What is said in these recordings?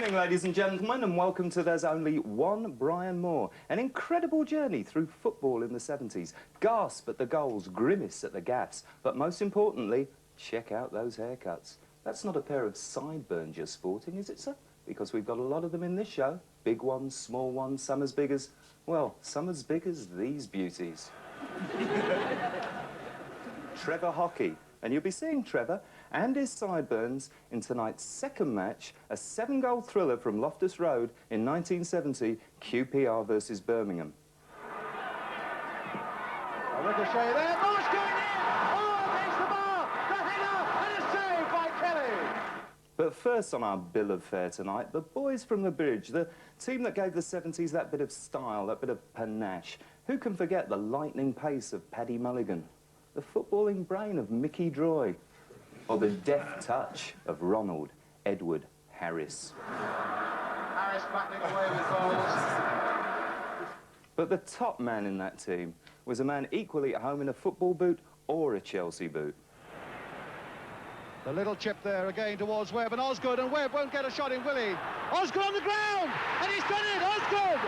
evening, ladies and gentlemen, and welcome to There's Only One Brian Moore. An incredible journey through football in the 70s. Gasp at the goals, grimace at the gaffes, but most importantly, check out those haircuts. That's not a pair of sideburns you're sporting, is it, sir? Because we've got a lot of them in this show. Big ones, small ones, some as big as, well, some as big as these beauties. Trevor Hockey. And you'll be seeing Trevor and his sideburns in tonight's second match, a 7-goal thriller from Loftus Road in 1970, Q.P.R versus Birmingham. A ricochet there, Marsh going in! Oh, against the bar! The header, and a save by Kelly! But first on our bill of fare tonight, the boys from the Bridge, the team that gave the 70s that bit of style, that bit of panache. Who can forget the lightning pace of Paddy Mulligan? The footballing brain of Mickey Droy, or the deft touch of Ronald Edward Harris. Harris battling away with goals. But the top man in that team was a man equally at home in a football boot or a Chelsea boot. The little chip there again towards Webb, and Osgood, and Webb won't get a shot in, will he? Osgood on the ground, and he's done it, Osgood!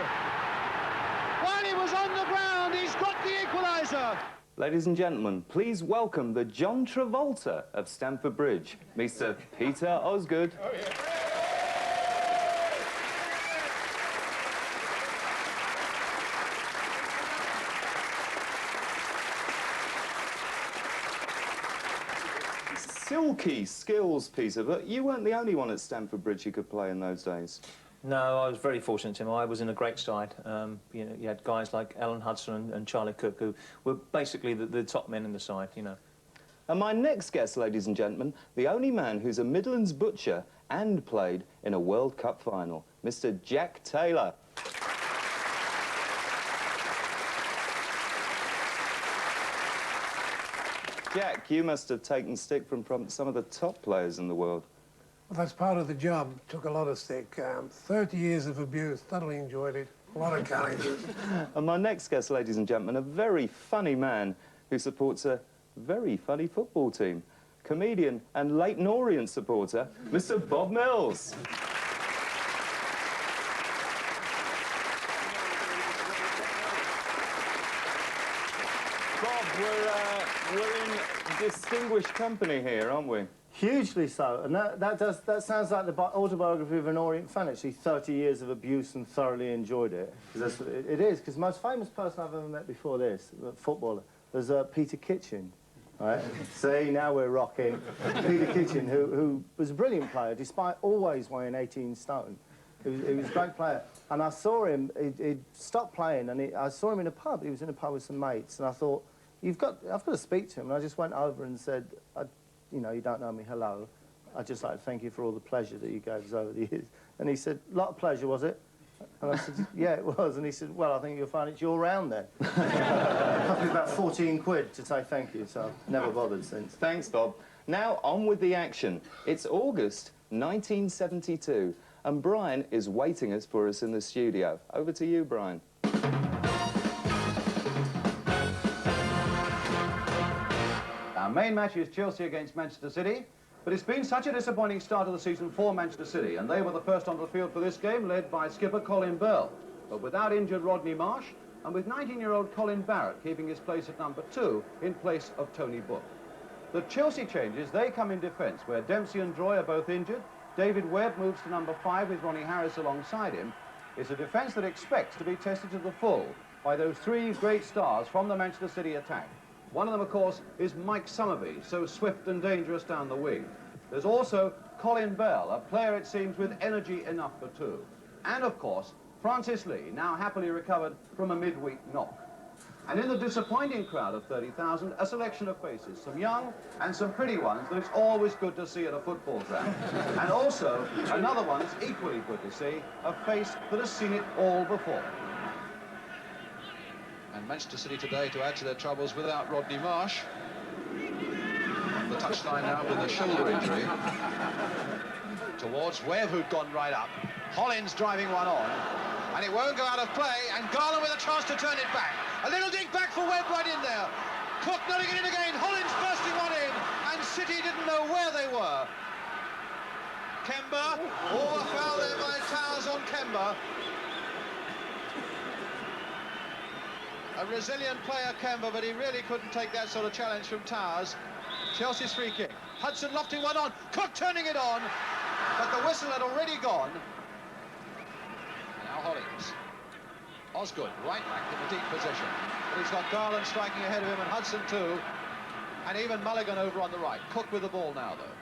While he was on the ground, he's got the equaliser. Ladies and gentlemen, please welcome the John Travolta of Stamford Bridge, Mr. Peter Osgood. Oh, yeah. Silky skills, Peter, but you weren't the only one at Stamford Bridge who could play in those days. No, I was very fortunate, Tim. I was in a great side. You know, you had guys like Alan Hudson and Charlie Cook, who were basically the top men in the side, you know. And my next guest, ladies and gentlemen, the only man who's a Midlands butcher and played in a World Cup final, Mr. Jack Taylor. Jack, you must have taken stick from some of the top players in the world. Well, that's part of the job. Took a lot of stick. 30 years of abuse. Thoroughly enjoyed it. A lot of challenges. And my next guest, ladies and gentlemen, a very funny man who supports a very funny football team. Comedian and Leyton Orient supporter, Mr. Bob Mills. Bob, we're in distinguished company here, aren't we? Hugely so, and that sounds like the autobiography of an Orient fan, actually. 30 years of abuse and thoroughly enjoyed it. It is, because the most famous person I've ever met before this, a footballer, was Peter Kitchen. Right? See, now we're rocking. Peter Kitchen, who was a brilliant player, despite always weighing 18 stone. He was a great player. And I saw him, he'd stopped playing, and I saw him in a pub. He was in a pub with some mates, and I thought, I've got to speak to him. And I just went over and said, you know, you don't know me, hello. I'd just like to thank you for all the pleasure that you gave us over the years. And he said, a lot of pleasure, was it? And I said, yeah, it was. And he said, well, I think you'll find it's your round then. It cost me about 14 quid to say thank you, so I've never bothered since. Thanks, Bob. Now, on with the action. It's August 1972, and Brian is waiting for us in the studio. Over to you, Brian. Our main match is Chelsea against Manchester City, but it's been such a disappointing start of the season for Manchester City, and they were the first onto the field for this game, led by skipper Colin Bell. But without injured Rodney Marsh, and with 19-year-old Colin Barrett keeping his place at number 2 in place of Tony Book. The Chelsea changes, they come in defence, where Dempsey and Droy are both injured. David Webb moves to number 5 with Ronnie Harris alongside him. It's a defence that expects to be tested to the full by those 3 great stars from the Manchester City attack. One of them, of course, is Mike Summerby, so swift and dangerous down the wing. There's also Colin Bell, a player, it seems, with energy enough for 2. And, of course, Francis Lee, now happily recovered from a midweek knock. And in the disappointing crowd of 30,000, a selection of faces, some young and some pretty ones that it's always good to see at a football ground. And also, another one that's equally good to see, a face that has seen it all before. And Manchester City today to add to their troubles without Rodney Marsh. On the touchline now with a shoulder injury. Towards Webb, who'd gone right up. Hollins driving one on. And it won't go out of play. And Garland with a chance to turn it back. A little dig back for Webb right in there. Cook nutting it in again. Hollins bursting one in. And City didn't know where they were. Kemba. Oh, a foul there by Towers on Kemba. A resilient player, Kemba, but he really couldn't take that sort of challenge from Towers. Chelsea's free kick. Hudson lofting one on. Cook turning it on. But the whistle had already gone. Now Hollins. Osgood, right back in the deep position. But he's got Garland striking ahead of him and Hudson too. And even Mulligan over on the right. Cook with the ball now, though.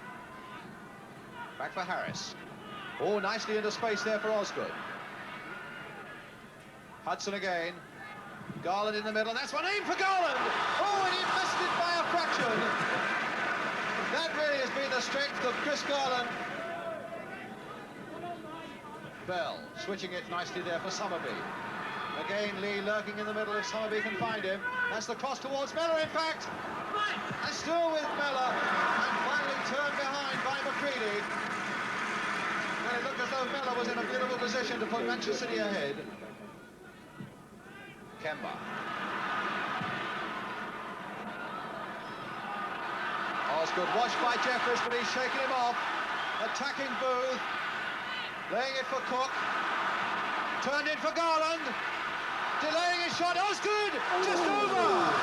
Back for Harris. Oh, nicely into space there for Osgood. Hudson again. Garland in the middle. That's one aim for Garland. Oh, and he missed it by a fraction. That really has been the strength of Chris Garland. Bell switching it nicely there for Summerby. Again, Lee lurking in the middle if Summerby can find him. That's the cross towards Mellor, in fact. And still with Mellor. And finally turned behind by McCready. And it looked as though Mellor was in a beautiful position to put Manchester City ahead. Kemba. Osgood watched by Jeffries, but he's shaken him off. Attacking Booth. Laying it for Cook. Turned in for Garland. Delaying his shot. Osgood! Just over!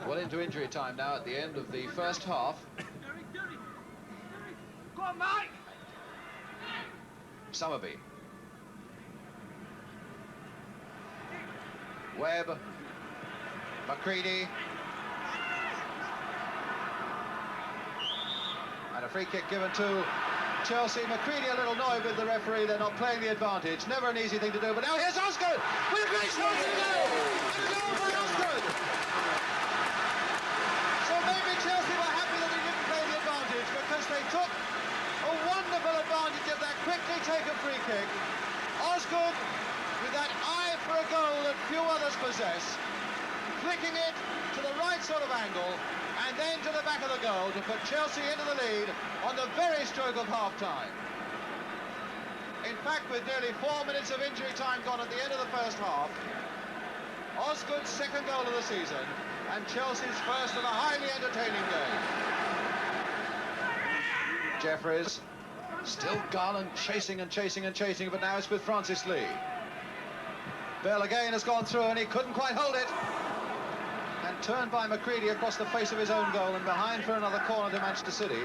Well into injury time now at the end of the first half. Go on, Mike! Summerby. Webb. McCready. And a free kick given to Chelsea. McCready a little annoyed with the referee. They're not playing the advantage. Never an easy thing to do. But now here's Osgood with a great shot to go. And a goal by Osgood. So maybe Chelsea were happy that they didn't play the advantage because they took a wonderful advantage of that quickly taken free kick. Osgood, with that eye for a goal that few others possess, flicking it to the right sort of angle and then to the back of the goal to put Chelsea into the lead on the very stroke of half-time. In fact, with nearly 4 minutes of injury time gone at the end of the first half, Osgood's second goal of the season and Chelsea's first of a highly entertaining game. Jeffries, still Garland chasing and chasing and chasing, but now it's with Francis Lee. Bell again has gone through and he couldn't quite hold it. And turned by McCready across the face of his own goal and behind for another corner to Manchester City.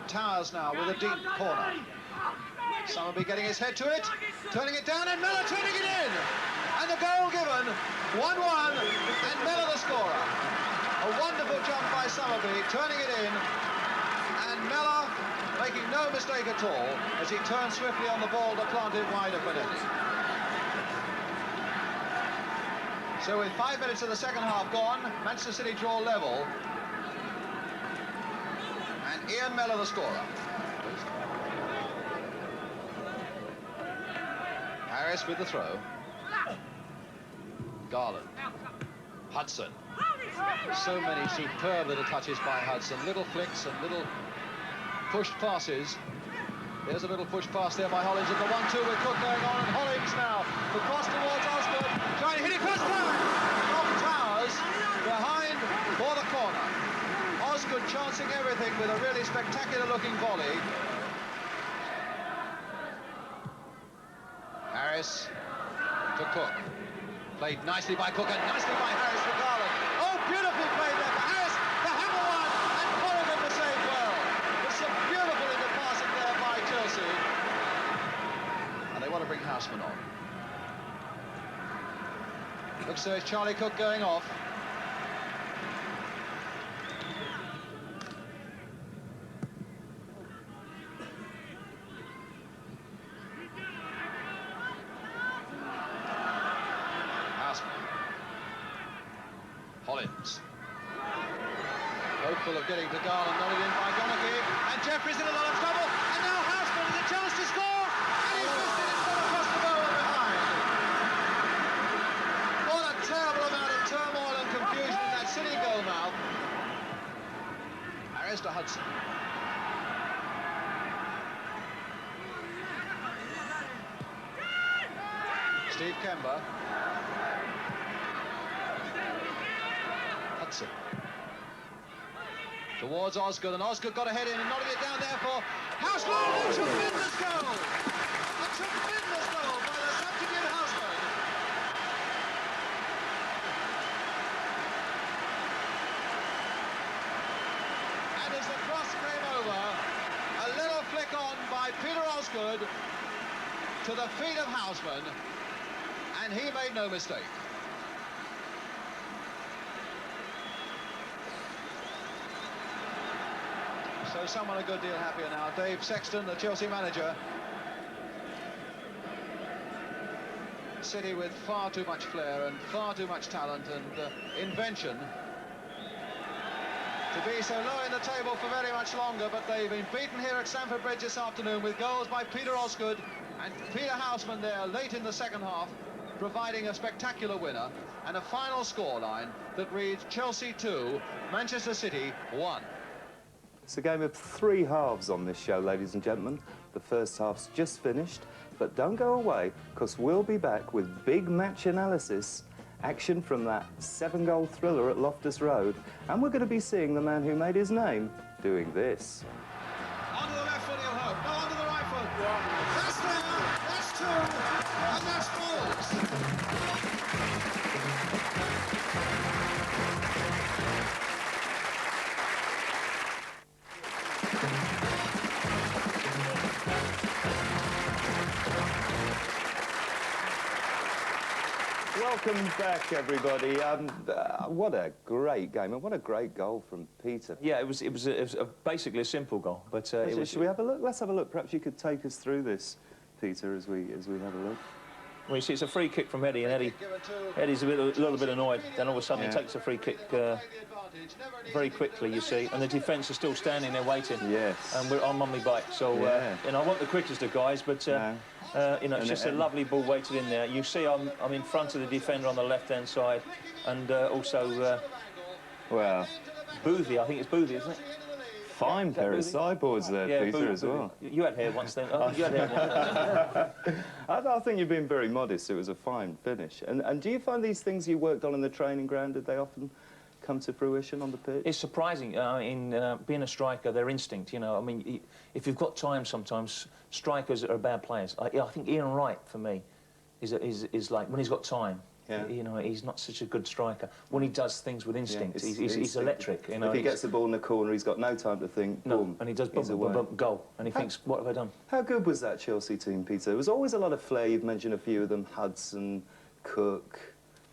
Towers now with a deep corner. Summerby getting his head to it, turning it down and Mellor turning it in. And the goal given, 1-1, and Mellor the scorer. A wonderful jump by Summerby, turning it in. And Mellor making no mistake at all as he turns swiftly on the ball to plant it wide of Benetti. So with 5 minutes of the second half gone, Manchester City draw level. And Ian Mellor the scorer. Harris with the throw. Garland. Hudson. So many superb little touches by Hudson. Little flicks and little pushed passes. There's a little push pass there by Hollins at the 1-2 with Cook going on, and Hollins now. The cross towards Osgood, trying to hit it first time. Off Towers, behind for the corner. Osgood chancing everything with a really spectacular looking volley. Harris to Cook. Played nicely by Cook and nicely by Harris for Garland. Oh, beautifully played there for Harris. The hammer one, and Corrigan to save well. There's some beautiful into passing there by Chelsea. And they want to bring Houseman on. Looks so it's Charlie Cook going off. Hollins. Hopeful of getting to Garland, nodded in by Donaghy, and Jeffries in a lot of trouble, and now Houseman has a chance to score, and he's missed it, it's gone across the goal and behind. What a terrible amount of turmoil and confusion in that City goal mouth. Harris to Hudson. Steve Kemba. Hudson. towards Osgood, and Osgood got a head in and nodding it down there for Houseman. A tremendous goal! A tremendous goal by the substitute Houseman. And as the cross came over, a little flick on by Peter Osgood to the feet of Houseman, and he made no mistake. So someone a good deal happier now. Dave Sexton, the Chelsea manager. City with far too much flair and far too much talent and invention to be so low in the table for very much longer, but they've been beaten here at Stamford Bridge this afternoon with goals by Peter Osgood and Peter Houseman there late in the second half, providing a spectacular winner and a final scoreline that reads Chelsea 2, Manchester City 1. It's a game of 3 halves on this show, ladies and gentlemen. The first half's just finished, but don't go away, because we'll be back with big match analysis, action from that 7-goal thriller at Loftus Road, and we're going to be seeing the man who made his name doing this. Onto the left foot, he'll hope. No, onto the right foot. That's there, that's 2, and that's balls. Welcome back, everybody. What a great game, and what a great goal from Peter. Yeah, it was basically a simple goal, but Should we have a look? Let's have a look. Perhaps you could take us through this, Peter, as we have a look. Well, you see, it's a free kick from Eddie, and Eddie's a little bit annoyed. Then all of a sudden he takes a free kick very quickly, you see, and the defence is still standing there waiting. Yes. And I'm on my bike, so you know, I want the quickest of guys, but you know, it's just a lovely ball weighted in there. You see, I'm in front of the defender on the left-hand side, and also Well, Boothie. I think it's Boothie, isn't it? fine pair of sideboards there, Yeah, Peter, Boothie, as well. You had hair once then. Oh, you had hair once. I think you've been very modest. It was a fine finish. And do you find these things you worked on in the training ground, did they often come to fruition on the pitch? It's surprising. In being a striker, their instinct, you know, I mean, if you've got time sometimes, strikers are bad players. I think Ian Wright, for me, is like, when he's got time, you know, he's not such a good striker. When he does things with instinct, he's electric. You know, if he gets the ball in the corner, he's got no time to think, boom, and he does bump, goal, and he thinks, what have I done? How good was that Chelsea team, Peter? There was always a lot of flair. You've mentioned a few of them, Hudson, Cook,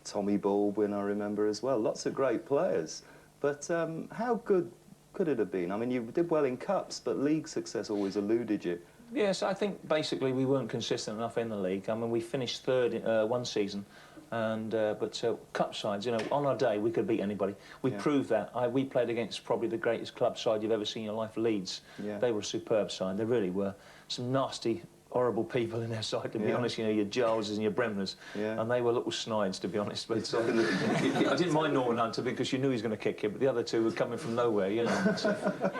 Tommy Baldwin, I remember as well. Lots of great players. But how good could it have been? I mean, you did well in cups, but league success always eluded you. Yes, I think basically we weren't consistent enough in the league. I mean, we finished third in one season, and but cup sides, you know, on our day we could beat anybody. We proved that. We played against probably the greatest club side you've ever seen in your life, Leeds. They were a superb side. They really were. Some nasty, horrible people in their side, to be honest. You know, your Gileses and your Bremners, and they were little snides, to be honest. But I didn't mind Norman Hunter because you knew he was going to kick you, but the other two were coming from nowhere, you know.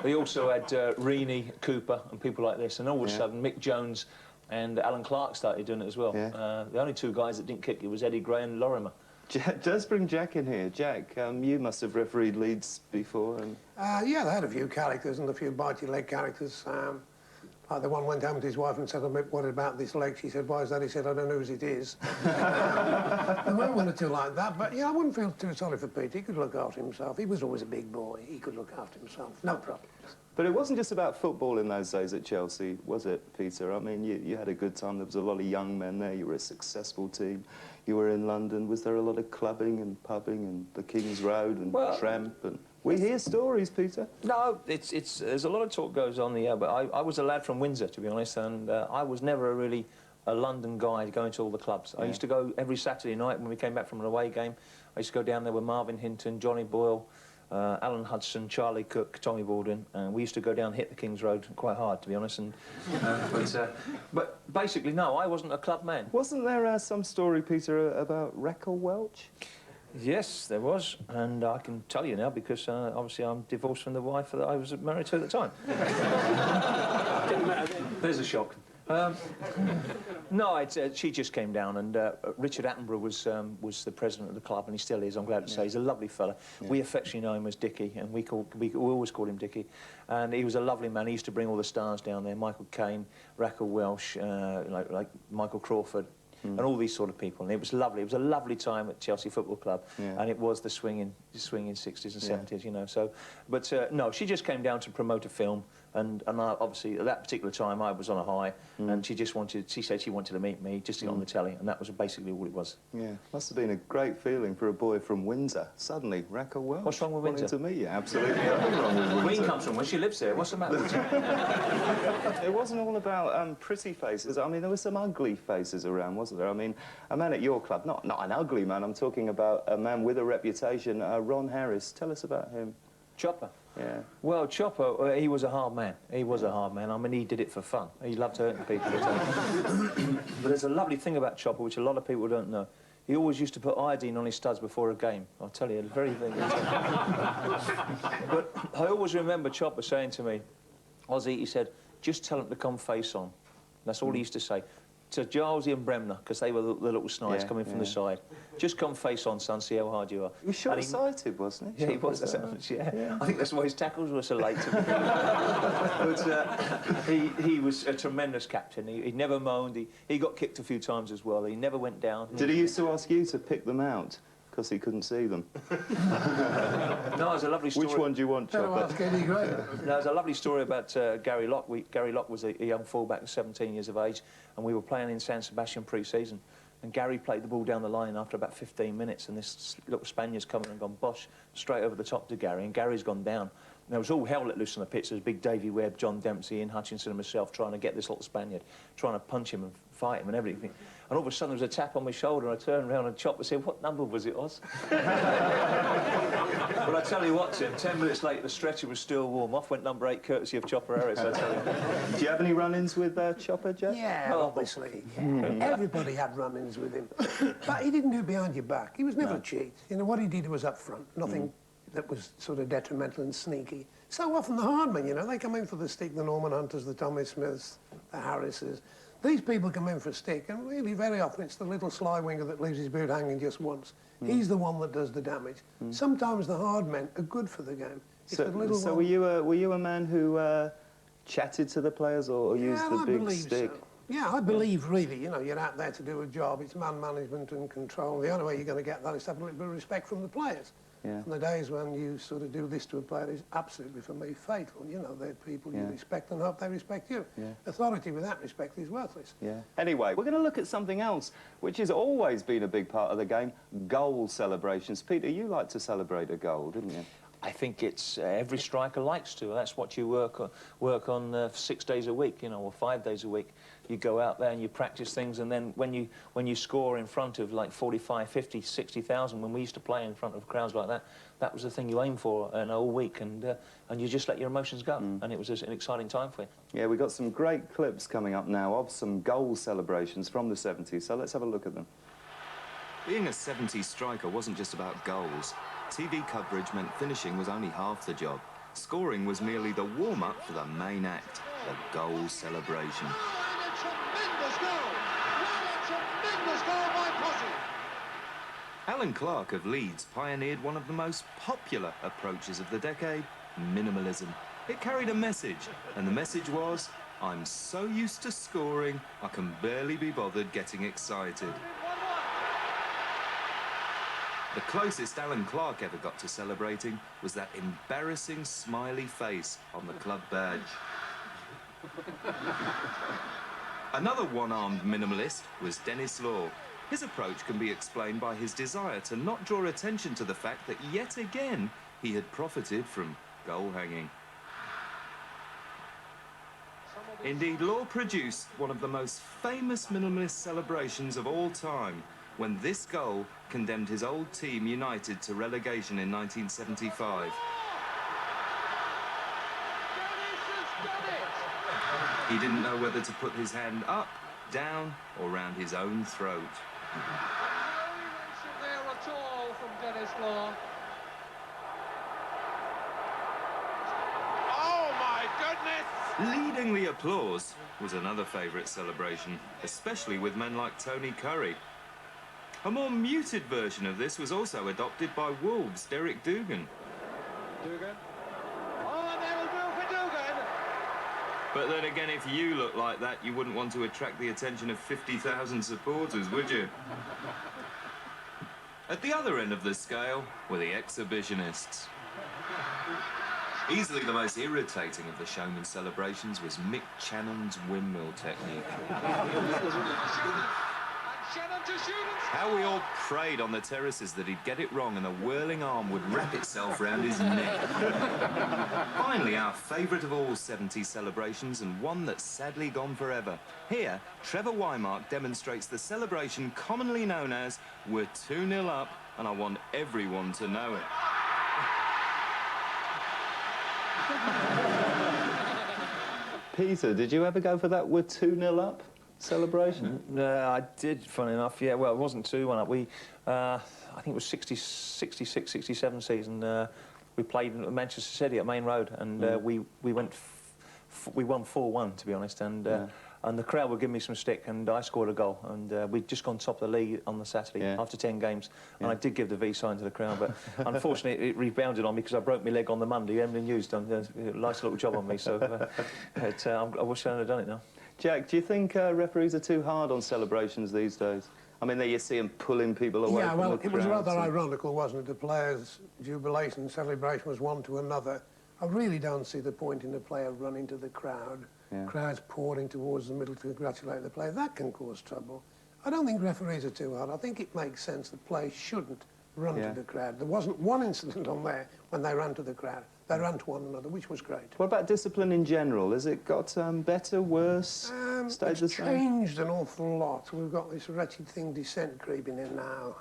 They also had Rodney, Cooper, and people like this, and all of a sudden Mick Jones and Alan Clark started doing it as well. The only two guys that didn't kick you was Eddie Gray and Lorimer. Let's bring Jack in here. Jack, you must have refereed Leeds before. And... yeah, they had a few characters and a few bite-your-leg characters. Like the one went home to his wife and said, I'm a bit worried about this leg. She said, why is that? He said, I don't know whose it is. There were one or two like that, but yeah, I wouldn't feel too sorry for Pete. He could look after himself. He was always a big boy. He could look after himself. No problems. But it wasn't just about football in those days at Chelsea, was it, Peter? I mean, you had a good time. There was a lot of young men there. You were a successful team. You were in London. Was there a lot of clubbing and pubbing and the King's Road and Tramp? And we hear stories, Peter. No, there's a lot of talk goes on here, but I was a lad from Windsor, to be honest, and I was never really a London guy going to all the clubs. I used to go every Saturday night when we came back from an away game. I used to go down there with Marvin Hinton, Johnny Boyle, Alan Hudson, Charlie Cook, Tommy Baldwin, and we used to go down and hit the King's Road quite hard, to be honest. And, but basically, no, I wasn't a club man. Wasn't there some story, Peter, about Reckle Welch? Yes, there was, and I can tell you now because obviously I'm divorced from the wife that I was married to at the time. There's a shock. No, she just came down, and Richard Attenborough was the president of the club, and he still is. I'm glad to say he's a lovely fella. Yeah. We affectionately know him as Dickie, and we always called him Dickie. And he was a lovely man. He used to bring all the stars down there: Michael Caine, Raquel Welch, like Michael Crawford. And all these sort of people, and it was lovely. It was a lovely time at Chelsea Football Club, and it was the swinging 60s and 70s, you know. So, but no, she just came down to promote a film, and obviously at that particular time I was on a high, and she said she wanted to meet me just to get on the telly, and that was basically all it was. Yeah, must have been a great feeling for a boy from Windsor. Suddenly, Raquel Welch. What's wrong with Windsor? To meet you, absolutely nothing wrong with Windsor. Queen comes from where she lives there. What's the matter with you? It wasn't all about pretty faces. I mean, there were some ugly faces around, wasn't there? I mean, a man at your club, not an ugly man, I'm talking about a man with a reputation, Ron Harris. Tell us about him. Chopper. Yeah. Well, Chopper, he was a hard man. He was a hard man. I mean, he did it for fun. He loved hurting people. But there's a lovely thing about Chopper, which a lot of people don't know. He always used to put iodine on his studs before a game. I'll tell you, it's very thing. But I always remember Chopper saying to me, Ozzy, he said, just tell him to come face on. That's all he used to say. To Gilesy and Bremner, because they were the little snides coming from the side. Just come face on, son, see how hard you are. He was short-sighted, wasn't he? Yeah, he was. Yeah. I think that's why his tackles were so late. But he was a tremendous captain. He never moaned. He got kicked a few times as well. He never went down. Did he used to ask you to pick them out? Because he couldn't see them. No, there's a lovely story. Which one do you want, Chopper? There's a lovely story about Gary Lock. Gary Lock was a young fullback, 17 years of age, and we were playing in San Sebastian pre-season. And Gary played the ball down the line after about 15 minutes, and this little Spaniard's come in and gone, bosh, straight over the top to Gary, and Gary's gone down. And there was all hell let loose on the pitch. There's big Davy Webb, John Dempsey, Ian Hutchinson and myself trying to get this little Spaniard, trying to punch him and fight him and everything. And all of a sudden there was a tap on my shoulder, and I turned around and Chopper said, what number was it, Oz? But I tell you what, Tim, 10 minutes later the stretcher was still warm. Off went number 8, courtesy of Chopper Harris, I tell you. Do you have any run-ins with Chopper, Jeff? Yeah, obviously. Yeah. Everybody had run-ins with him. But he didn't do it behind your back. He was never a cheat. You know, what he did was up front. Nothing that was sort of detrimental and sneaky. So often the hard men, you know, they come in for the stick, the Norman Hunters, the Tommy Smiths, the Harrises. These people come in for a stick, and really, very often, it's the little sly winger that leaves his boot hanging just once. He's the one that does the damage. Sometimes the hard men are good for the game. So were you a man who chatted to the players or used the big stick? So. Yeah, I believe, really, you know, you're out there to do a job. It's man management and control. The only way you're going to get that is to have a little bit of respect from the players. Yeah. And the days when you sort of do this to a player is absolutely, for me, fatal. You know, they're people you respect and hope they respect you. Yeah. Authority without respect is worthless. Yeah. Anyway, we're going to look at something else, which has always been a big part of the game, goal celebrations. Peter, you like to celebrate a goal, didn't you? I think it's every striker likes to. That's what you work on 6 days a week, you know, or 5 days a week. You go out there and you practice things, and then when you score in front of like 45, 50, 60,000, when we used to play in front of crowds like that, that was the thing you aim for all week, and you just let your emotions go, and it was an exciting time for you. Yeah, we've got some great clips coming up now of some goal celebrations from the 70s, so let's have a look at them. Being a 70s striker wasn't just about goals. TV coverage meant finishing was only half the job. Scoring was merely the warm-up for the main act, the goal celebration. What a tremendous goal! What a tremendous goal by Posse! Alan Clark of Leeds pioneered one of the most popular approaches of the decade, minimalism. It carried a message, and the message was, I'm so used to scoring, I can barely be bothered getting excited. The closest Alan Clark ever got to celebrating was that embarrassing smiley face on the club badge. Another one-armed minimalist was Denis Law. His approach can be explained by his desire to not draw attention to the fact that yet again he had profited from goal hanging. Indeed, Law produced one of the most famous minimalist celebrations of all time, when this goal condemned his old team United to relegation in 1975. He didn't know whether to put his hand up, down, or round his own throat. No emotion there at all from Denis Law. Oh my goodness! Leading the applause was another favourite celebration, especially with men like Tony Curry. A more muted version of this was also adopted by Wolves' Derek Dougan. Dougan. Oh, and that'll do for Dougan. But then again, if you look like that, you wouldn't want to attract the attention of 50,000 supporters, would you? At the other end of the scale were the exhibitionists. Easily the most irritating of the showman's celebrations was Mick Channon's windmill technique. How we all prayed on the terraces that he'd get it wrong and the whirling arm would wrap itself round his neck. Finally, our favourite of all 70s celebrations, and one that's sadly gone forever. Here, Trevor Wymark demonstrates the celebration commonly known as "We're 2-0 up, and I want everyone to know it." Peter, did you ever go for that "we're 2-0 up" celebration? I did, funny enough, yeah. Well, it wasn't 2-1 up. I think it was 66, 67 season. We played at Manchester City at Main Road, and we won 4-1, to be honest, and the crowd were giving me some stick, and I scored a goal, and we'd just gone top of the league on the Saturday after 10 games, and I did give the V sign to the crowd, but unfortunately it rebounded on me because I broke my leg on the Monday. Emily News done a nice little job on me, so I wish I had done it now. Jack, do you think referees are too hard on celebrations these days? I mean, there you see them pulling people away Yeah, from well, the it was crowds rather and- ironical, wasn't it? The players' jubilation and celebration was one to another. I really don't see the point in the player running to the crowd. Yeah. Crowds pouring towards the middle to congratulate the player. That can cause trouble. I don't think referees are too hard. I think it makes sense that players shouldn't run to the crowd. There wasn't one incident on there when they ran to the crowd. They ran to one another, which was great. What about discipline in general? Has it got better, worse, stayed the It's same? changed an awful lot. We've got this wretched thing, dissent, creeping in now.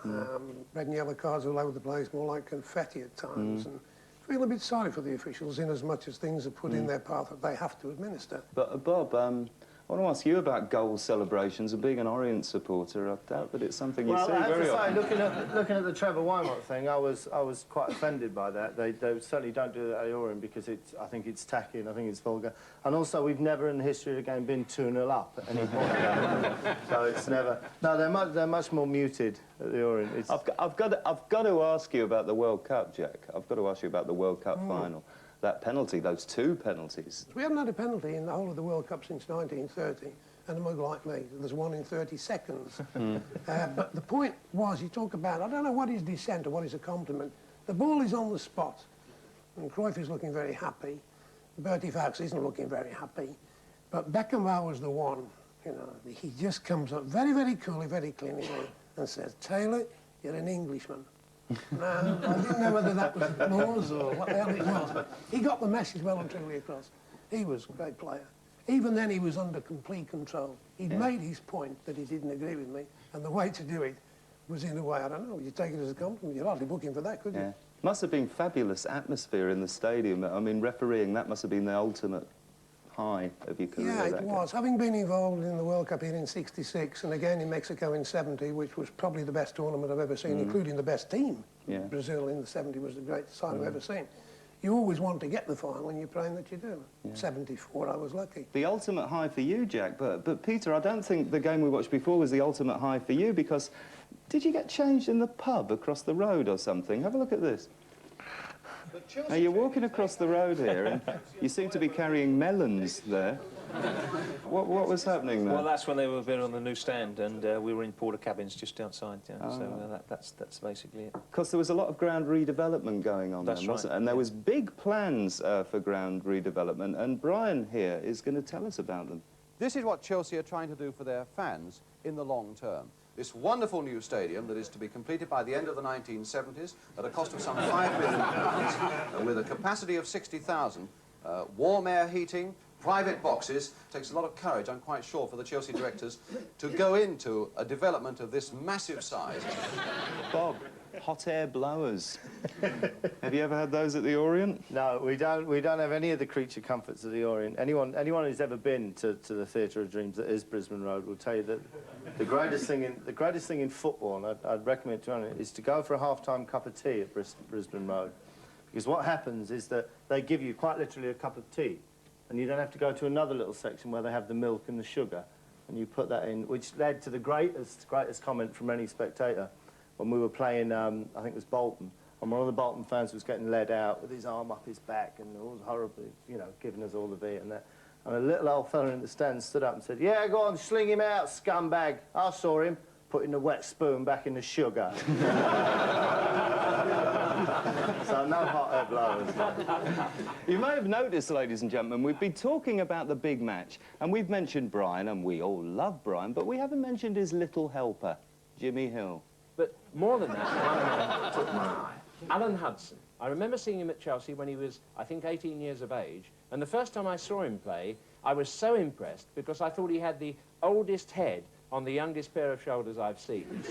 Red and yellow cards all over the place, more like confetti at times. And I feel a bit sorry for the officials in as much as things are put in their path that they have to administer. But Bob, I want to ask you about goal celebrations, and being an Orient supporter, I doubt that it's something you see I have very to say, often. looking at the Trevor Wymark thing, I was quite offended by that. They certainly don't do that at Orient because I think it's tacky and I think it's vulgar. And also, we've never in the history of the game been 2-0 up at any point. So it's never. No, they're much more muted at the Orient. It's... I've got to ask you about the World Cup, Jack. I've got to ask you about the World Cup final. That penalty, those two penalties. We haven't had a penalty in the whole of the World Cup since 1930, and a mug like me, there's one in 30 seconds. But the point was, you talk about, I don't know what is dissent or what is a compliment. The ball is on the spot, and Cruyff is looking very happy. Bertie Fowkes isn't looking very happy. But Beckenbauer was the one, you know, he just comes up very, very coolly, very cleanly, and says, "Taylor, you're an Englishman." No, I didn't know whether that was applause or what the hell it was, but he got the message well and truly across. He was a great player. Even then, he was under complete control. He'd made his point that he didn't agree with me, and the way to do it was in a way, I don't know, you take it as a compliment. You'd hardly book him for that, could you? Yeah. Must have been fabulous atmosphere in the stadium. I mean, refereeing, that must have been the ultimate high of your career. Yeah, it that was. Having been involved in the World Cup here in '66 and again in Mexico in '70, which was probably the best tournament I've ever seen, including the best team. Yeah. Brazil in the '70 was the greatest side I've ever seen. You always want to get the final when you're praying that you do. Yeah. '74, I was lucky. The ultimate high for you, Jack, but Peter, I don't think the game we watched before was the ultimate high for you, because did you get changed in the pub across the road or something? Have a look at this. Now, you're walking across the road here, and you seem to be carrying melons there. What was happening there? Well, that's when they were there on the new stand, and we were in porter cabins just outside. Yeah, so that's basically it. Because there was a lot of ground redevelopment going on That's then, wasn't right, it? And there was big plans for ground redevelopment, and Brian here is going to tell us about them. This is what Chelsea are trying to do for their fans in the long term. This wonderful new stadium that is to be completed by the end of the 1970s at a cost of some £5 million, with a capacity of 60,000, warm air heating, private boxes. Takes a lot of courage, I'm quite sure, for the Chelsea directors to go into a development of this massive size. Bob, hot air blowers. Have you ever had those at the Orient? No, we don't have any of the creature comforts of the Orient. Anyone who's ever been to the Theatre of Dreams that is Brisbane Road will tell you that the greatest thing in football, and I'd recommend to anyone, is to go for a half-time cup of tea at Brisbane Road. Because what happens is that they give you quite literally a cup of tea. and you don't have to go to another little section where they have the milk and the sugar, and you put that in, which led to the greatest comment from any spectator when we were playing, I think it was Bolton, and one of the Bolton fans was getting led out with his arm up his back and all horribly, you know, giving us all the V and that. And a little old fella in the stand stood up and said, "Yeah, go on, sling him out, scumbag." I saw him putting the wet spoon back in the sugar. So no hot air blowers. You may have noticed, ladies and gentlemen, we've been talking about the big match, and we've mentioned Brian, and we all love Brian, but we haven't mentioned his little helper, Jimmy Hill. But more than that, took my eye. Alan Hudson. I remember seeing him at Chelsea when he was, I think, 18 years of age, and the first time I saw him play, I was so impressed because I thought he had the oldest head on the youngest pair of shoulders I've seen.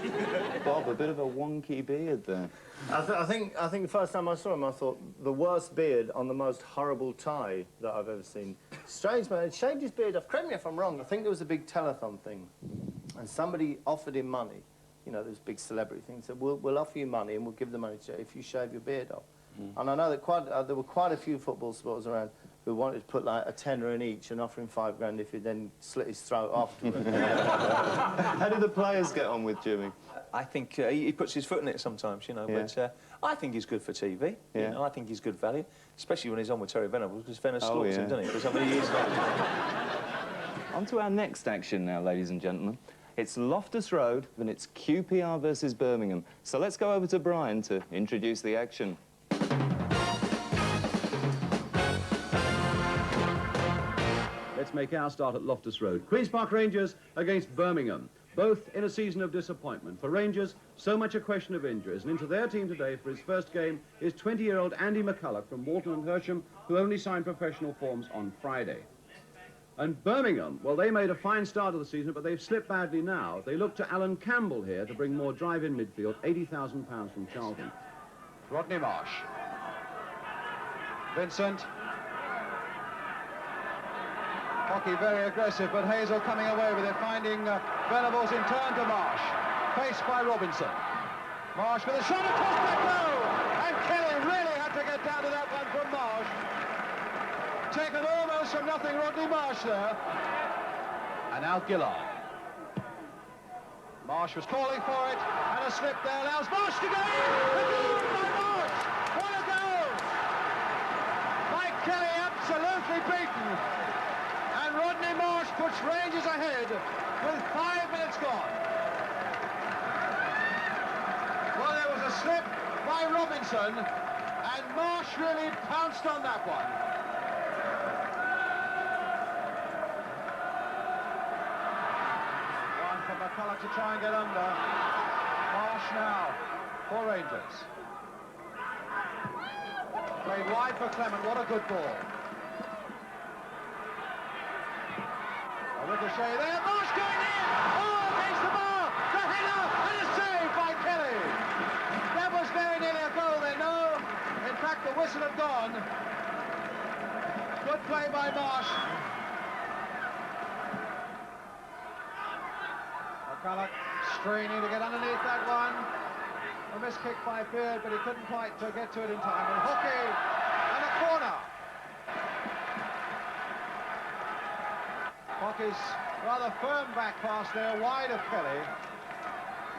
Bob, a bit of a wonky beard there. I think the first time I saw him, I thought, the worst beard on the most horrible tie that I've ever seen. Strange man, he shaved his beard off. Correct me if I'm wrong, I think there was a big telethon thing, and somebody offered him money. You know, those big celebrity things. Said, we'll offer you money and we'll give the money to you if you shave your beard off. And I know that there were quite a few football supporters around who wanted to put like a tenner in each and offer him £5 if he then slit his throat afterwards. How did the players get on with Jimmy? I think he puts his foot in it sometimes, you know, Yeah. but I think he's good for TV. Yeah. You know, I think he's good value, especially when he's on with Terry Venables, because Venables Oh, slaughters yeah. him, doesn't he? Because I mean, he is On to our next action now, ladies and gentlemen. It's Loftus Road, and it's Q.P.R. versus Birmingham. So let's go over to Brian to introduce the action. Let's make our start at Loftus Road. Queen's Park Rangers against Birmingham. Both in a season of disappointment. For Rangers, so much a question of injuries. And into their team today for his first game is 20-year-old Andy McCulloch from Walton and Hersham, who only signed professional forms on Friday. And Birmingham, well, they made a fine start of the season, but they've slipped badly now. They look to Alan Campbell here to bring more drive in midfield, £80,000 from Charlton. Rodney Marsh. Vincent. Hockey very aggressive, but Hazel coming away with it, finding Venables in turn to Marsh. Faced by Robinson. Marsh with a shot across the goal! And Kelly really had to get down to that one from Marsh. Taken almost from nothing, Rodney Marsh there. And now Gillard. Marsh was calling for it, and a slip there allows Marsh to go in! A goal by Marsh! What a goal! Mike Kelly absolutely beaten. And Rodney Marsh puts Rangers ahead with 5 minutes gone. Well, there was a slip by Robinson, and Marsh really pounced on that one. One for McCulloch to try and get under. Marsh now for Rangers. Played wide for Clement, what a good ball. Ricochet there, Marsh going in! Oh, against the bar! The header, and a save by Kelly! That was very nearly a goal there, no. In fact, the whistle had gone. Good play by Marsh. McCulloch straining to get underneath that one. A missed kick by Beard, but he couldn't quite get to it in time. And Hockey, and a corner. Hockey's rather firm back pass there, wide of Kelly.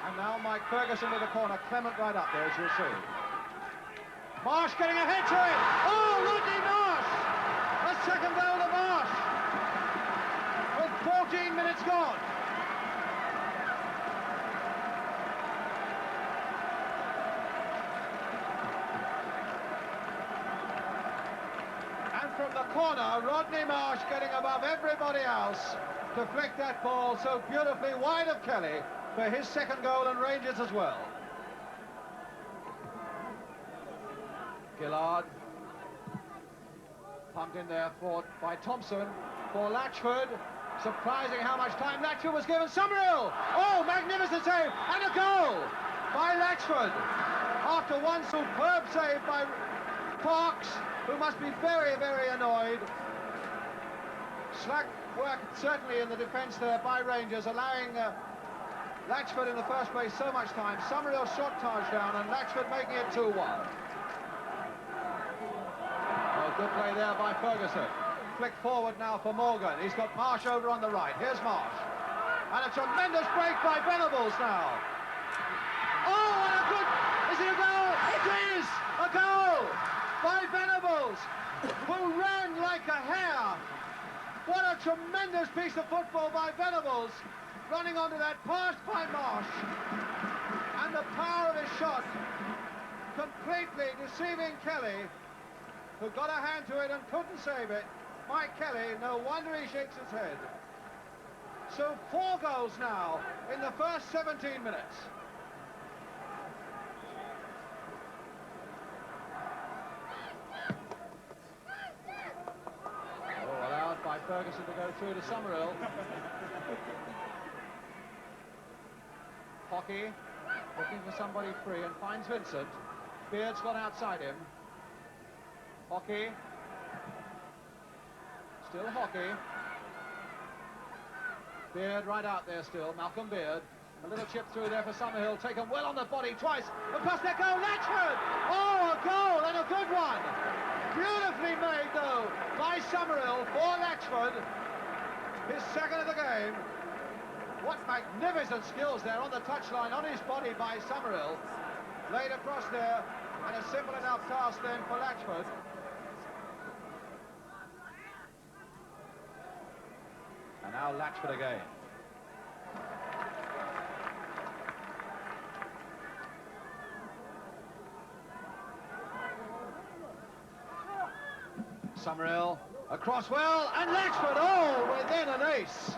And now Mike Ferguson with the corner, Clement right up there, as you'll see. Marsh getting ahead to it! Oh, Rodney Marsh! A second goal to Marsh! With 14 minutes gone. From the corner, Rodney Marsh getting above everybody else to flick that ball so beautifully wide of Kelly for his second goal, and Rangers as well. Gillard pumped in there by Thompson for Latchford. Surprising how much time Latchford was given. Summerhill! Oh, magnificent save! And a goal by Latchford after one superb save by Parks, who must be very, very annoyed. Slack work certainly in the defence there by Rangers, allowing Latchford in the first place so much time. Summerhill shot touchdown and Latchford making it 2-1. Oh, good play there by Ferguson. flick forward now for Morgan. He's got Marsh over on the right. Here's Marsh. And a tremendous break by Venables now. Oh, and a good... Is it a goal? It is a goal by Venables, who ran like a hare. What a tremendous piece of football by Venables, running onto that pass by Marsh. And the power of his shot, completely deceiving Kelly, who got a hand to it and couldn't save it. Mike Kelly, no wonder he shakes his head. So 4 goals now in the first 17 minutes. Oh, allowed by Ferguson to go through to Summerhill. Hockey looking for somebody free and finds Vincent. Beard's gone outside him. Hockey. Still Hockey. Beard right out there still. Malcolm Beard. A little chip through there for Summerhill. Taken well on the body twice. Across their goal. Latchford! Oh, a goal and a good one. Beautifully made, though, by Summerhill for Latchford. His second of the game. What magnificent skills there on the touchline, on his body by Summerhill. Laid across there, and a simple enough task then for Latchford. And now Latchford again. Summerhill across well, and Latchford, oh, within an ace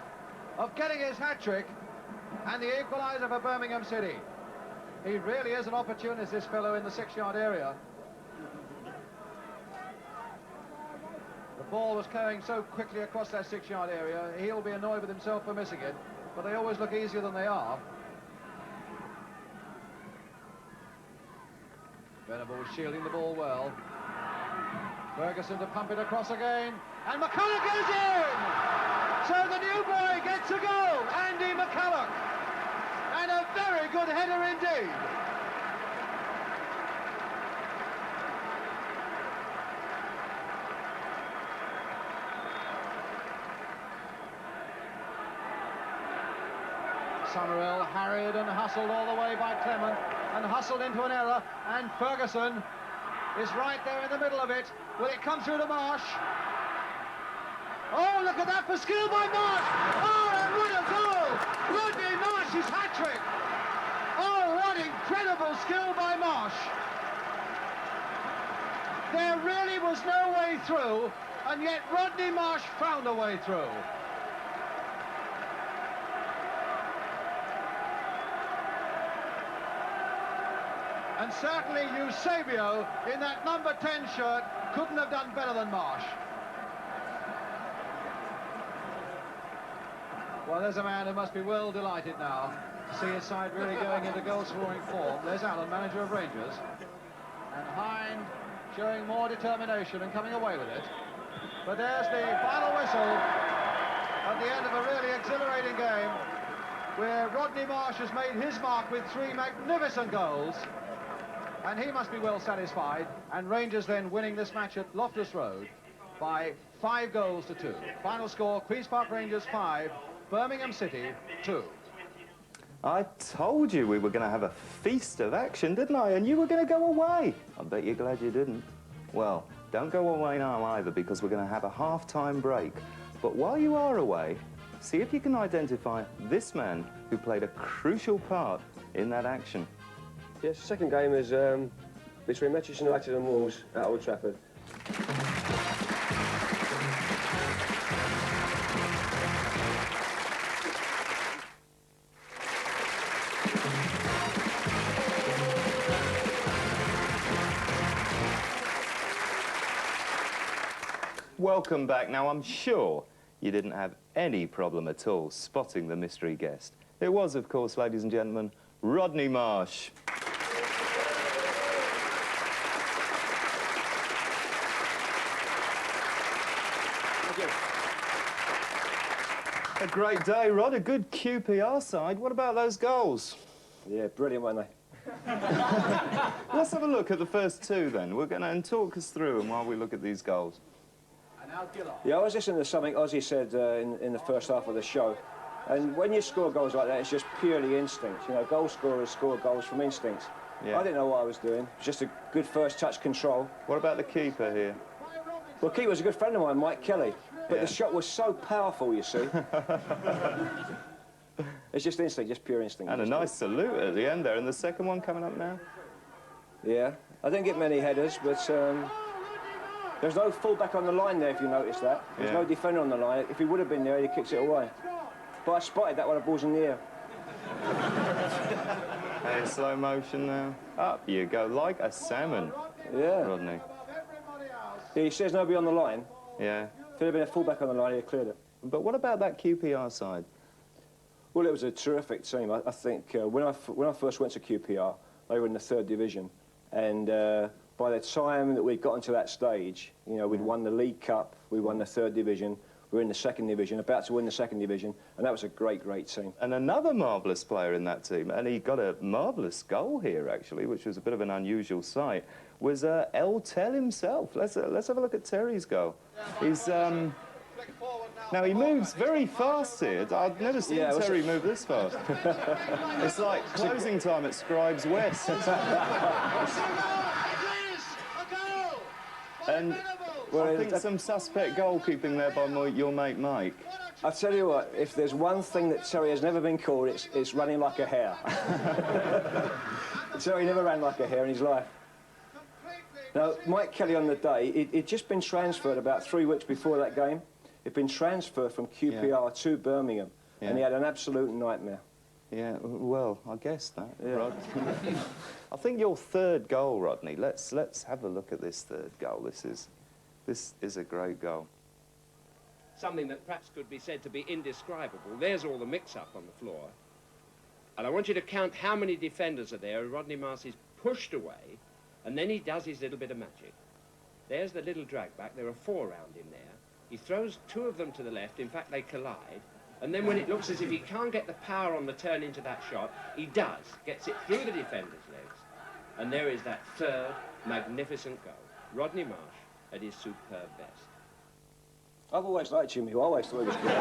of getting his hat-trick and the equaliser for Birmingham City. He really is an opportunist, this fellow, in the 6-yard area. The ball was going so quickly across that 6-yard area, he'll be annoyed with himself for missing it, but they always look easier than they are. Venables shielding the ball well. Ferguson to pump it across again, and McCulloch goes in! So the new boy gets a goal, Andy McCulloch. And a very good header indeed. Summerhill harried and hustled all the way by Clement, and hustled into an error, and Ferguson is right there in the middle of it. Will it come through to Marsh? Oh, look at that for skill by Marsh! Oh, and what a goal! Rodney Marsh's hat-trick! Oh, what incredible skill by Marsh! There really was no way through, and yet Rodney Marsh found a way through. And certainly Eusebio, in that number 10 shirt, couldn't have done better than Marsh. Well, there's a man who must be well delighted now to see his side really going into goal-scoring form. There's Allen, manager of Rangers. And Hind showing more determination and coming away with it. But there's the final whistle at the end of a really exhilarating game, where Rodney Marsh has made his mark with 3 magnificent goals. And he must be well satisfied. And Rangers then winning this match at Loftus Road by 5 goals to 2. Final score, Queen's Park Rangers 5, Birmingham City 2. I told you we were going to have a feast of action, didn't I? And you were going to go away. I bet you're glad you didn't. Well, don't go away now either, because we're going to have a half-time break. But while you are away, see if you can identify this man who played a crucial part in that action. Yes, the second game is between Manchester United and Wolves at Old Trafford. Welcome back. Now, I'm sure you didn't have any problem at all spotting the mystery guest. It was, of course, ladies and gentlemen, Rodney Marsh. A great day, Rod. A good Q.P.R. side. What about those goals? Yeah, brilliant, weren't they? Let's have a look at the first 2 then. We're going to talk us through them while we look at these goals. Yeah, I was listening to something Ozzy said in the first half of the show, and when you score goals like that, it's just purely instinct. You know, goal scorers score goals from instincts. Yeah. I didn't know what I was doing. It was just a good first touch control. What about the keeper here? Well, keeper was a good friend of mine, Mike Kelly, but Yeah. the shot was so powerful, you see. It's just instinct, just pure instinct. And a nice salute at the end there, and the second one coming up now. Yeah, I didn't get many headers, but there's no full-back on the line there, if you notice that. There's Yeah. no defender on the line. If he would have been there, he kicks it away. But I spotted that when the ball's in the air. Hey, slow motion now. Up you go, like a salmon, Yeah. Rodney. He says nobody on the line. Yeah. If there had been a full-back on the line, he'd have cleared it. But what about that QPR side? Well, it was a terrific team. I think when I first went to Q.P.R, they were in the 3rd division, and by the time that we'd gotten to that stage, you know, we'd won the League Cup, we won the 3rd division, we were in the 2nd division, about to win the 2nd division, and that was a great, great team. And another marvellous player in that team, and he got a marvellous goal here, actually, which was a bit of an unusual sight, was El Tel himself. Let's have a look at Terry's goal. He's... Now, he moves very fast here. I've never seen Terry move this fast. It's like closing time at Scribes West. And I think some suspect goalkeeping there by your mate Mike. I'll tell you what, if there's one thing that Terry has never been called, it's running like a hare. Terry never ran like a hare in his life. Now, Mike Kelly on the day, he'd just been transferred about 3 weeks before that game. He'd been transferred from Q.P.R to Birmingham, and he had an absolute nightmare. Yeah, well, I guess that, Yeah. Rod. I think your 3rd goal, Rodney, let's have a look at this 3rd goal. This is a great goal. Something that perhaps could be said to be indescribable. There's all the mix-up on the floor. And I want you to count how many defenders are there. Rodney Marsh is pushed away, and then he does his little bit of magic. There's the little drag back. There are 4 round him there. He throws 2 of them to the left. In fact, they collide. And then when it looks as if he can't get the power on the turn into that shot, he does. Gets it through the defender's legs. And there is that 3rd magnificent goal. Rodney Marsh at his superb best. I've always liked Jimmy. I always thought he was good.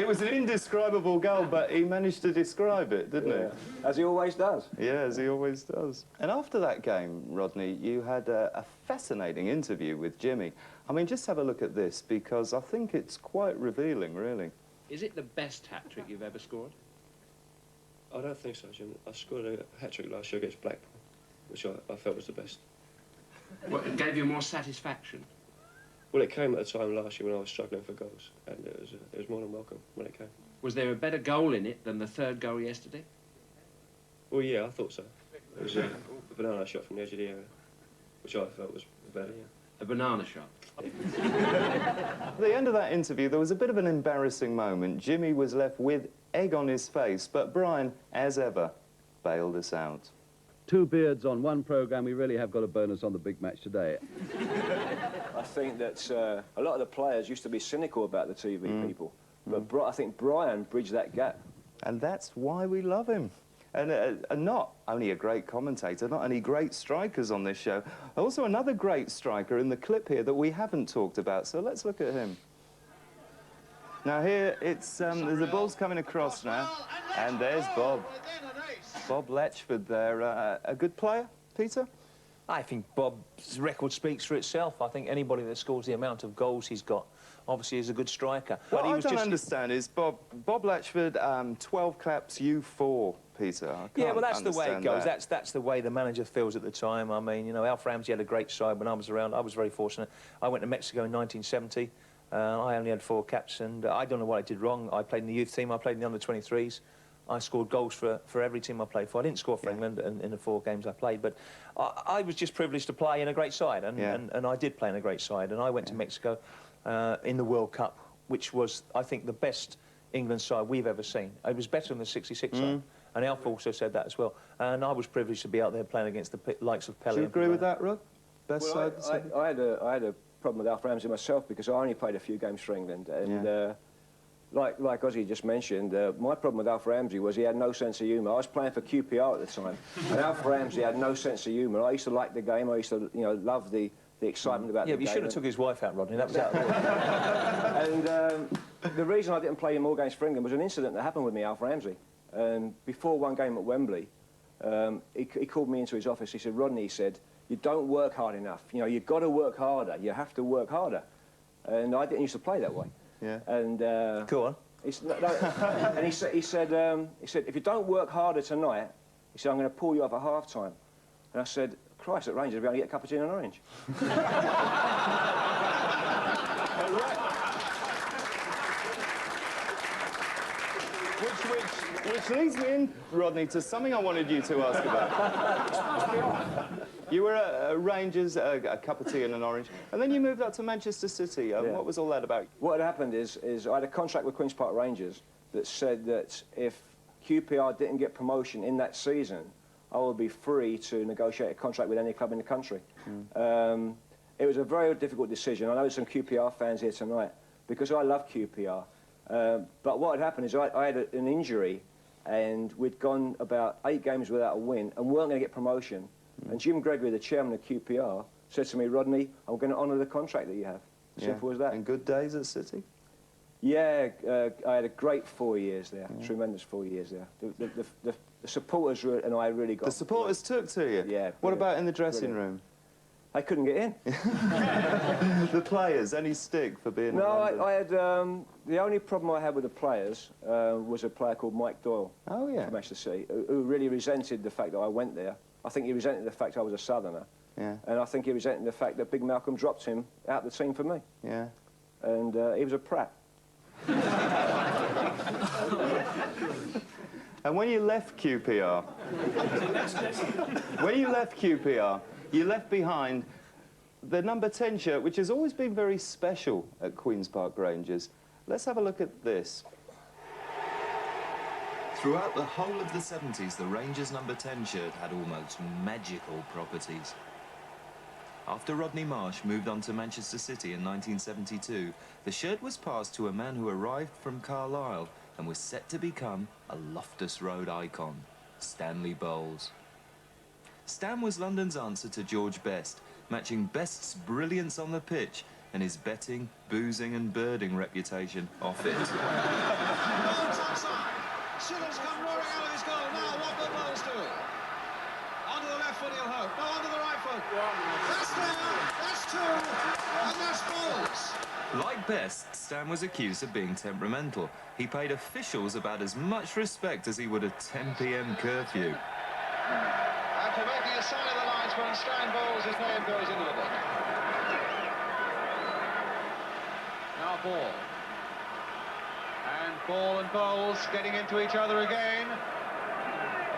It was an indescribable goal, but he managed to describe it, didn't he? As he always does. Yeah, as he always does. And after that game, Rodney, you had a fascinating interview with Jimmy. I mean, just have a look at this, because I think it's quite revealing, really. Is it the best hat-trick you've ever scored? I don't think so, Jim. I scored a hat-trick last year against Blackpool, which I felt was the best. What, it gave you more satisfaction? Well, it came at a time last year when I was struggling for goals, and it was more than welcome when it came. Was there a better goal in it than the 3rd goal yesterday? Well, yeah, I thought so. It was a banana shot from the edge of the area, which I felt was better, yeah. A banana shot? At the end of that interview, there was a bit of an embarrassing moment. Jimmy was left with egg on his face, but Brian, as ever, bailed us out. 2 beards on 1 programme, we really have got a bonus on the big match today. I think that a lot of the players used to be cynical about the TV people, but I think Brian bridged that gap. And that's why we love him. And not only a great commentator, not only great strikers on this show, also another great striker in the clip here that we haven't talked about. So let's look at him. Now here, it's the ball's coming across now, and there's Bob. Bob Letchford there. A good player, Peter? I think Bob's record speaks for itself. I think anybody that scores the amount of goals he's got, obviously, is a good striker. What But he I was don't just... understand is Bob Letchford, 12 caps, you 4, Peter. I Yeah, well, that's the way it understand goes. that. That's the way the manager feels at the time. I mean, you know, Alf Ramsey had a great side when I was around. I was very fortunate. I went to Mexico in 1970. I only had 4 caps, and I don't know what I did wrong. I played in the youth team. I played in the under-23s. I scored goals for every team I played for. I didn't score for England in the 4 games I played, but I was just privileged to play in a great side, and I did play in a great side. And I went to Mexico in the World Cup, which was, I think, the best England side we've ever seen. It was better than the '66 side, and Alf also said that as well. And I was privileged to be out there playing against the likes of Pele. Do you agree with that, Rod? Best Well, side? I had a problem with Alf Ramsey myself because I only played a few games for England, and like Ozzy just mentioned, my problem with Alf Ramsey was he had no sense of humour. I was playing for Q.P.R at the time, and Alf Ramsey had no sense of humour. I used to like the game. I used to, love the the excitement about Yeah, the but you game. should have took his wife out, Rodney. That was out of order. And the reason I didn't play more games for England was an incident that happened with me, Alf Ramsey. Before one game at Wembley, he called me into his office. He said, Rodney, he said, you don't work hard enough. You know, you've got to work harder. You have to work harder. And I didn't used to play that way. Yeah. And Go on. and he said, if you don't work harder tonight, he said, I'm going to pull you off at half-time. And I said, Christ, at Rangers, we only get a cup of tea and an orange. Which leads me in, Rodney, to something I wanted you to ask about. You were at Rangers, a cup of tea and an orange, and then you moved up to Manchester City. Yeah. What was all that about? What had happened is I had a contract with Queen's Park Rangers that said that if Q.P.R. didn't get promotion in that season, I would be free to negotiate a contract with any club in the country. It was a very difficult decision. I know there's some Q.P.R. fans here tonight, because I love Q.P.R. But what had happened is I had an injury, and we'd gone about 8 games without a win and weren't going to get promotion. And Jim Gregory, the chairman of Q.P.R., said to me, Rodney, I'm going to honour the contract that you have. Simple as that. And good days at City? Yeah, I had a great 4 years there, tremendous 4 years there. The supporters and I really got... The supporters took to you? Yeah. What about in the dressing room? I couldn't get in. The players, any stick for being in London? I had... the only problem I had with the players was a player called Mike Doyle from Manchester City, who really resented the fact that I went there. I think he resented the fact I was a Southerner. Yeah. And I think he resented the fact that Big Malcolm dropped him out the team for me. Yeah. And he was a prat. And when you left Q.P.R., you left behind the number 10 shirt, which has always been very special at Queen's Park Rangers. Let's have a look at this. Throughout the whole of the 70s, the Rangers number 10 shirt had almost magical properties. After Rodney Marsh moved on to Manchester City in 1972, the shirt was passed to a man who arrived from Carlisle and was set to become a Loftus Road icon, Stanley Bowles. Stan was London's answer to George Best, matching Best's brilliance on the pitch and his betting, boozing and birding reputation off it. Bowles onside. Shiller's come roaring out of his goal. Now, what will Bowles do? Onto the left foot, he'll hope. No, onto the right foot. That's there. That's 2. And that's Bowles. Like Best, Stan was accused of being temperamental. He paid officials about as much respect as he would a 10 p.m. curfew. After making a sign of the lines when Stan Bowles' name goes into the book. Now Ball. And Ball and Bowles getting into each other again.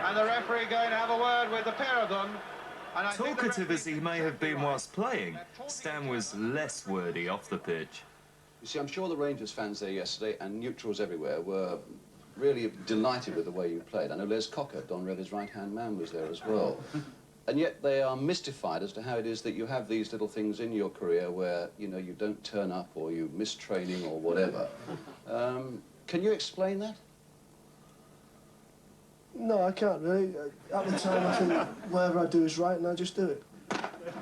And the referee going to have a word with the pair of them. And I think Talkative as he may have been whilst playing, Stan was less wordy off the pitch. You see, I'm sure the Rangers fans there yesterday and neutrals everywhere were really delighted with the way you played. I know Les Cocker, Don Revie's right-hand man, was there as well. And yet they are mystified as to how it is that you have these little things in your career where, you know, you don't turn up or you miss training or whatever. Can you explain that? No, I can't really. At the time, I think whatever I do is right, and I just do it.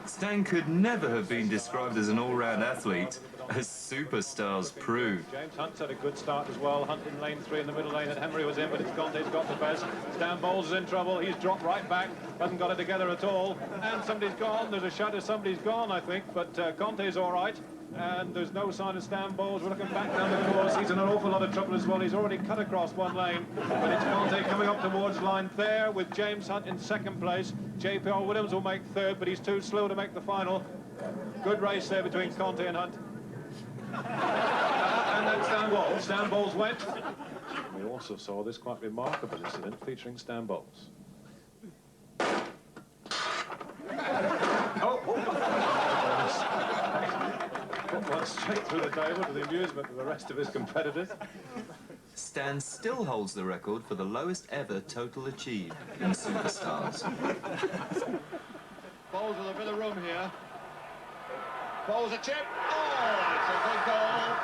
Stan could never have been described as an all-round athlete, as superstars proved. James Hunt's had a good start as well. Hunt in lane 3 in the middle lane, and Henry was in, but it's Conte's got the best. Stan Bowles is in trouble. He's dropped right back. Hasn't got it together at all. And somebody's gone. There's a shudder. Somebody's gone, I think. But Conte's all right. And there's no sign of Stan Bowles. We're looking back down the course. He's in an awful lot of trouble as well. He's already cut across one lane. But it's Conte coming up towards line there with James Hunt in 2nd place. J.P.R. Williams will make 3rd, but he's too slow to make the final. Good race there between Conte and Hunt. And then Stan Bowles. Stan Bowles went. We also saw this quite remarkable incident featuring Stan Bowles. Put one straight through the table to the amusement of the rest of his competitors. Stan still holds the record for the lowest ever total achieved in Superstars. Bowles with a bit of room here. Bowles a chip. Oh, it's a good goal.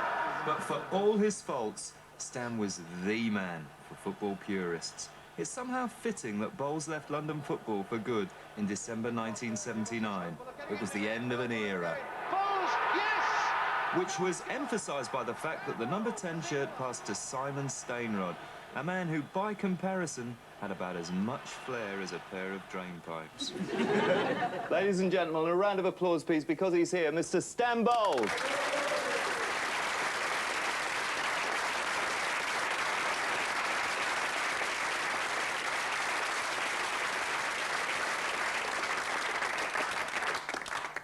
But for all his faults, Stan was the man for football purists. It's somehow fitting that Bowles left London football for good in December 1979. It was the end of an era. Bowles, yes! Which was emphasised by the fact that the number 10 shirt passed to Simon Stainrod, a man who, by comparison, had about as much flair as a pair of drain pipes. Ladies and gentlemen, a round of applause, please, because he's here, Mr. Stan Bowles.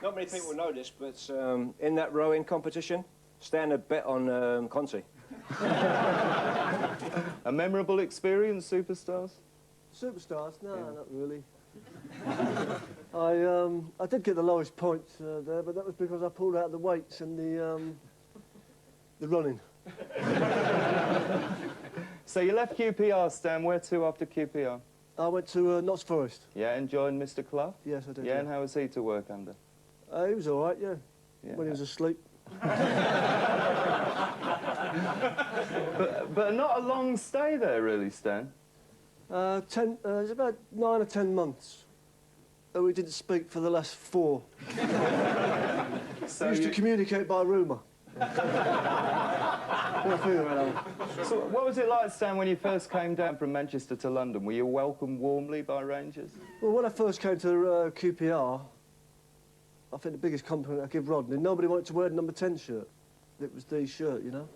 Not many people know this, but in that rowing competition, Stan had bet on Conti. A memorable experience, superstars? Superstars? No, not really. I did get the lowest points there, but that was because I pulled out the weights and the running. So you left Q.P.R, Stan. Where to after Q.P.R? I went to Notts Forest. Yeah, and joined Mr. Clough? Yes, I did. Yeah, and how was he to work under? He was all right, yeah. When he was asleep. But not a long stay there, really, Stan. It was about 9 or 10 months. We didn't speak for the last 4. So we used to communicate by rumour. So what was it like, Stan, when you first came down from Manchester to London? Were you welcomed warmly by Rangers? Well, when I first came to Q.P.R, I think the biggest compliment I give Rodney, nobody wanted to wear the number 10 shirt. It was the shirt, you know?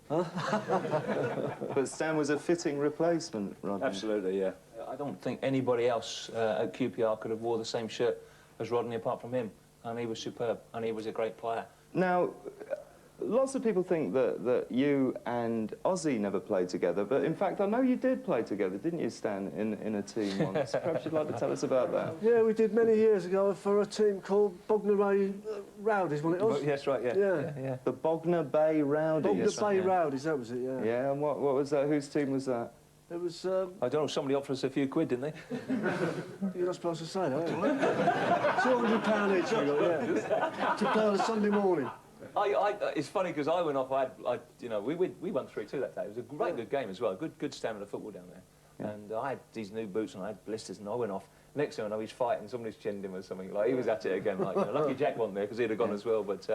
Huh? But Stan was a fitting replacement, Rodney. Absolutely, yeah. I don't think anybody else at Q.P.R could have wore the same shirt as Rodney apart from him. And he was superb, and he was a great player. Now, lots of people think that you and Ozzy never played together, but in fact, I know you did play together, didn't you, Stan, in a team once? Perhaps you'd like to tell us about that. Yeah, we did many years ago for a team called Bognor Bay Rowdies, wasn't it? Was? Yes, right, yeah. Yeah. The Bognor Bay Rowdies. Bognor Bay Rowdies, that was it, yeah. Yeah, and what was that? Whose team was that? It was... I don't know, somebody offered us a few quid, didn't they? You're not supposed to say that, are you? £200 each, yeah. To play on a Sunday morning. It's funny because I went off. You know, we won 3-2 that day. It was a great, good game as well. Good stamina football down there. Yeah. And I had these new boots and I had blisters, and I went off. Next thing I know, he's fighting. Somebody's chinned him or something. Like he was at it again. Like, you know, lucky Jack wasn't there because he'd have gone as well. But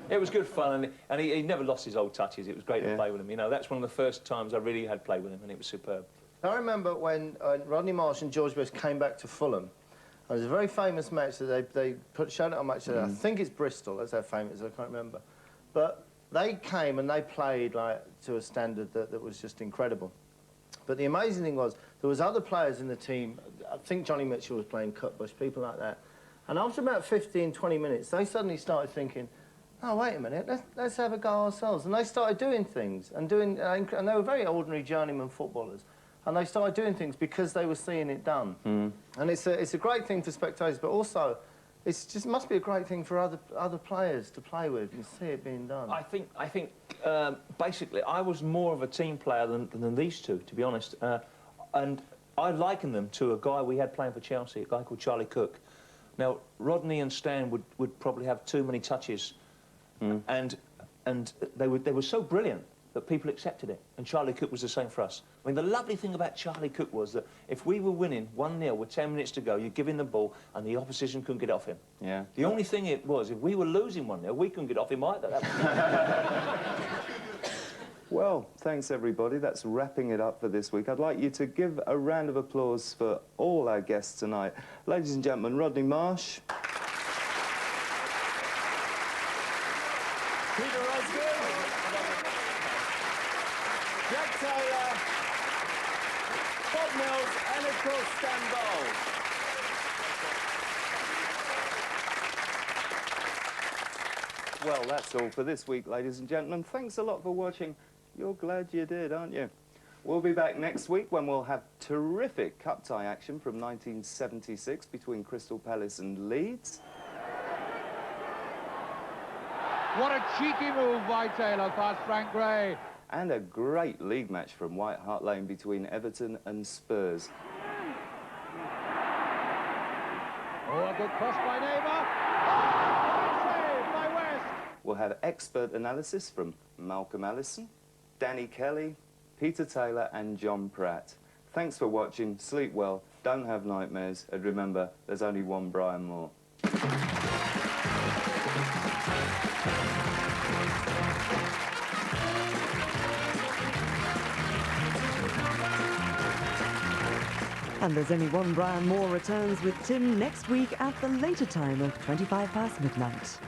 it was good fun, and he never lost his old touches. It was great to play with him. You know, that's one of the first times I really had played with him, and it was superb. I remember when Rodney Marsh and George Best came back to Fulham. It was a very famous match that they showed it on match. I think it's Bristol. That's how famous. I can't remember. But they came and they played like to a standard that was just incredible. But the amazing thing was there was other players in the team. I think Johnny Mitchell was playing Cutbush, people like that. And after about 15, 20 minutes, they suddenly started thinking, oh, wait a minute, let's have a go ourselves. And they started doing things and they were very ordinary journeyman footballers. And they started doing things because they were seeing it done. And it's a great thing for spectators, but also it just must be a great thing for other players to play with and see it being done. I think basically I was more of a team player than these two, to be honest. And I liken them to a guy we had playing for Chelsea, a guy called Charlie Cook. Now, Rodney and Stan would probably have too many touches, and they were so brilliant that people accepted it, and Charlie Cook was the same for us. I mean, the lovely thing about Charlie Cook was that if we were winning 1-0 with 10 minutes to go, you'd give him the ball and the opposition couldn't get off him. Yeah. The only thing it was, if we were losing 1-0, we couldn't get off him either. Well, thanks, everybody. That's wrapping it up for this week. I'd like you to give a round of applause for all our guests tonight. Ladies and gentlemen, Rodney Marsh. Peter Osgood. Jack Taylor. Bob Mills, and of course, Stan Bowles. Well, that's all for this week, ladies and gentlemen. Thanks a lot for watching. You're glad you did, aren't you? We'll be back next week when we'll have terrific cup tie action from 1976 between Crystal Palace and Leeds. What a cheeky move by Taylor past Frank Gray. And a great league match from White Hart Lane between Everton and Spurs. Oh, a good cross by Neighbour. Oh, saved by West. We'll have expert analysis from Malcolm Allison, Danny Kelly, Peter Taylor and John Pratt. Thanks for watching, sleep well, don't have nightmares, and remember, there's only one Brian Moore. And There's Only One Brian Moore returns with Tim next week at the later time of 25 past midnight.